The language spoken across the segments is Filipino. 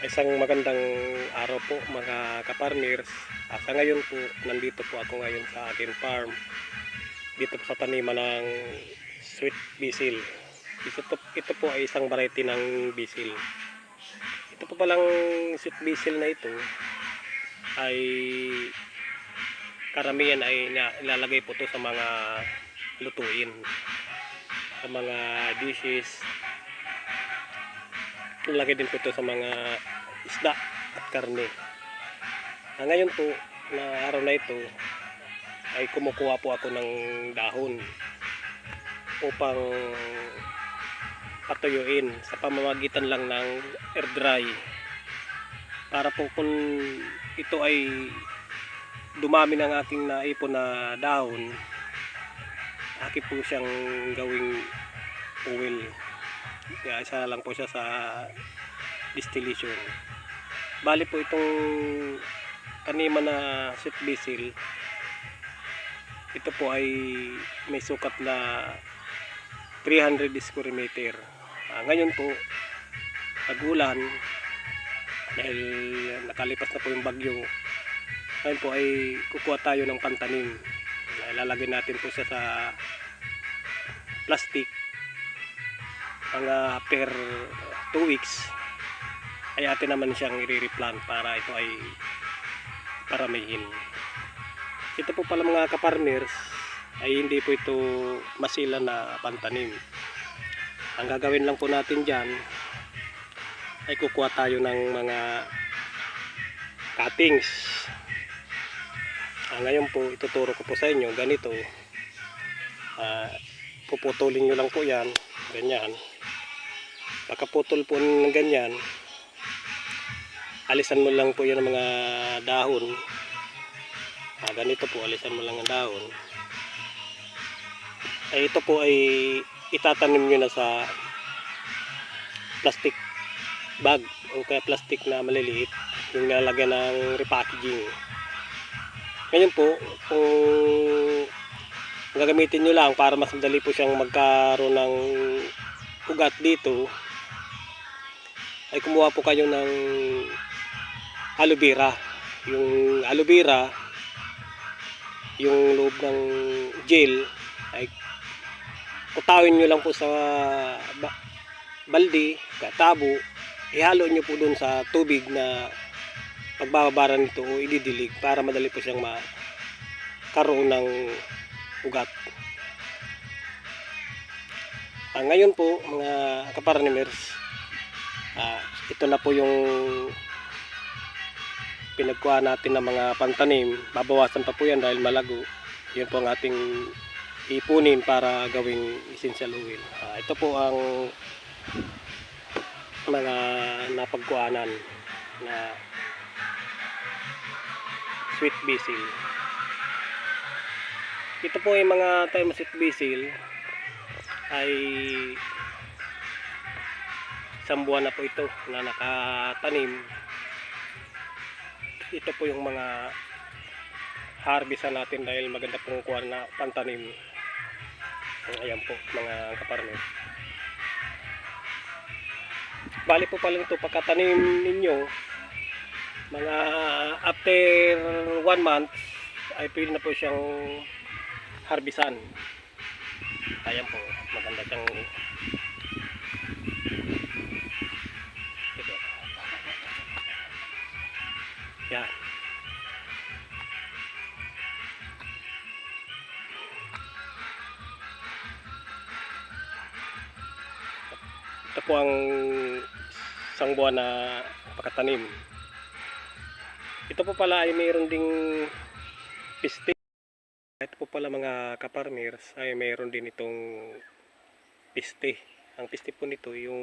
Isang magandang araw po mga kaparmers. Sa ngayon po, nandito po ako ngayon sa aking farm. Dito po sa taniman ng sweet basil. Ito po ay isang variety ng basil. Ito po palang sweet basil na ito ay karamihan ay ilalagay po ito sa mga lutuin. Sa mga dishes. Ilalagay din po ito sa mga isda at karne. Ngayon po, na araw na ito, ay kumukuha po ako ng dahon upang patuyuin sa pamamagitan lang ng air dry, para po kung ito ay dumami ng aking naipon na dahon, akin po siyang gawing oil. Kaya isa lang po siya sa distillation. Bali po itong taniman na sweet basil, ito po ay may sukat na 300 square meter. Ngayon po, nagulan dahil nakalipas na po yung bagyo. Ngayon po ay kukuha tayo ng pantanim. Ilalagay natin po siya sa plastic. Mga per 2 weeks ay atin naman siyang i-replant para ito ay paramihin. Ito po pala mga kaparmers ay hindi po ito masila na pantanim. Ang gagawin lang po natin dyan ay kukuha tayo ng mga cuttings. Ngayon po ituturo ko po sa inyo ganito. Puputulin nyo lang po yan, ganyan. Pagkaputol po ng ganyan, alisan mo lang po yan ng mga dahon. Ganito po, alisan mo lang ang dahon. Ito po ay itatanim nyo na sa plastic bag o kaya plastic na maliliit, yung nalagyan ng repackaging. Ngayon po, kung gagamitin nyo lang para mas madali po siyang magkaroon ng ugat dito, ay kumuha po kayo ng aloe vera. Yung aloe vera, yung loob ng gel ay kutawin nyo lang po sa balde, tabo, ihalo nyo po dun sa tubig na pagbababaran nito o ididilig para madali po siyang makaroon ng ugat. Ngayon po mga kaparmers, ito na po yung pinagkuha natin ng mga pantanim. Babawasan pa po yan dahil malago. Yun po ang ating ipunin para gawing essential oil. Ito po ang mga napagkuhanan na sweet basil. Ito po yung mga tayo sweet basil ay isang buwan na po ito na nakatanim. Ito po yung mga harvestan natin dahil maganda pong kuha na pantanim. Ayan po mga kaparmers. Bali po pala ito pagkatanim ninyo, mga after 1 month ay pwede na po siyang harvestan. Ayan po, maganda siyang ito. Yan. Ito po ang isang buwan na pagkatanim. Ito po pala ay mayroon ding piste. Ito po pala mga kaparmers ay mayroon din itong piste. Ang piste po nito yung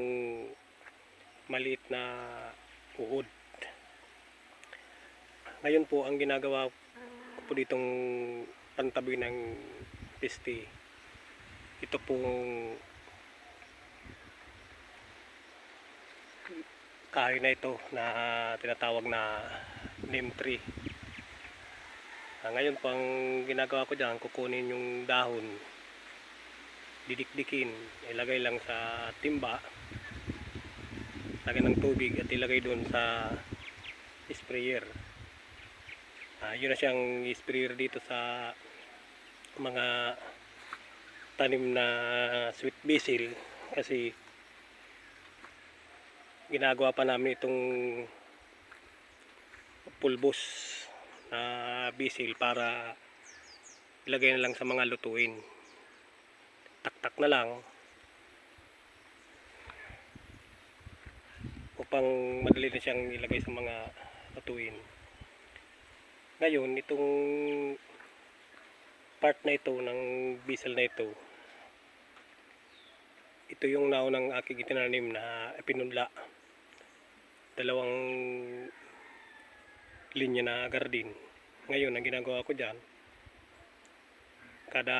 maliit na uod. Ngayon po ang ginagawa ko po ditong pantabi ng piste, ito pong kahoy na ito na tinatawag na neem tree. Ngayon po ang ginagawa ko dyan, kukunin yung dahon, didikdikin, ilagay lang sa timba, lagyan ng tubig at ilagay doon sa sprayer. Yun na siyang sprayer dito sa mga tanim na sweet basil, kasi ginagawa pa namin itong pulbos na basil para ilagay na lang sa mga lutuin. Taktak na lang upang madali na siyang ilagay sa mga lutuin. Ngayon, itong part na ito ng basil na ito, ito yung naunang aking itinanim na pinunla. Dalawang linya na garden. Ngayon, ang ginagawa ko dyan, kada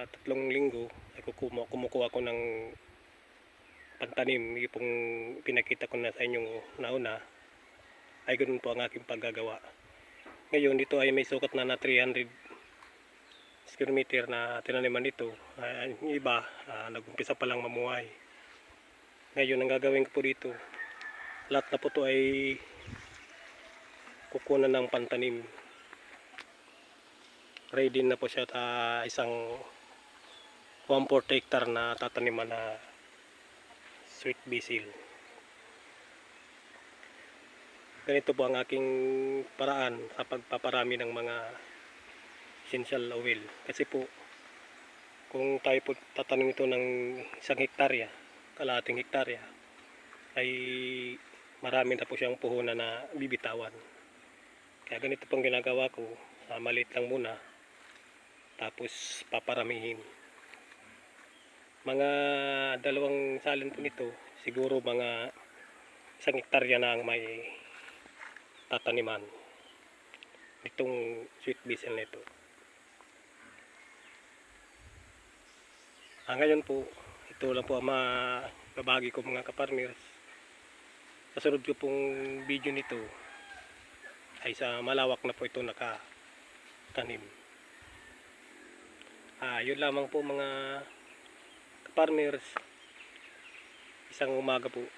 3 linggo ay kumukuha ko ng pantanim. Yung pinakita ko na sa inyong nauna, ay ganoon po ang aking paggagawa. Ngayon, dito ay may sukat na 300 square meter na tinaniman ito. Yung iba, nag-umpisa pa lang mamuhay. Ngayon, ang gagawin ko po dito, lahat na po ito ay kukunan ng pantanim. Ready na po siya sa isang 1/4 hectare na tataniman na sweet basil. Ganito po ang aking paraan sa pagpaparami ng mga essential oil. Kasi po, kung tayo po tatanim ito ng 1 hektarya, kalahating hektarya, ay marami na po siyang puhunan na bibitawan. Kaya ganito pong ginagawa ko, maliit lang muna, tapos paparamihin. Mga 2 salin po nito, siguro mga 1 hektarya na ang may tataniman itong sweet basil nito. Ngayon po, ito lang po ang mababagi ko mga kaparmers. Kasunod ko pong video nito ay sa malawak na po ito nakatanim. Yun lamang po mga kaparmers. Isang umaga po.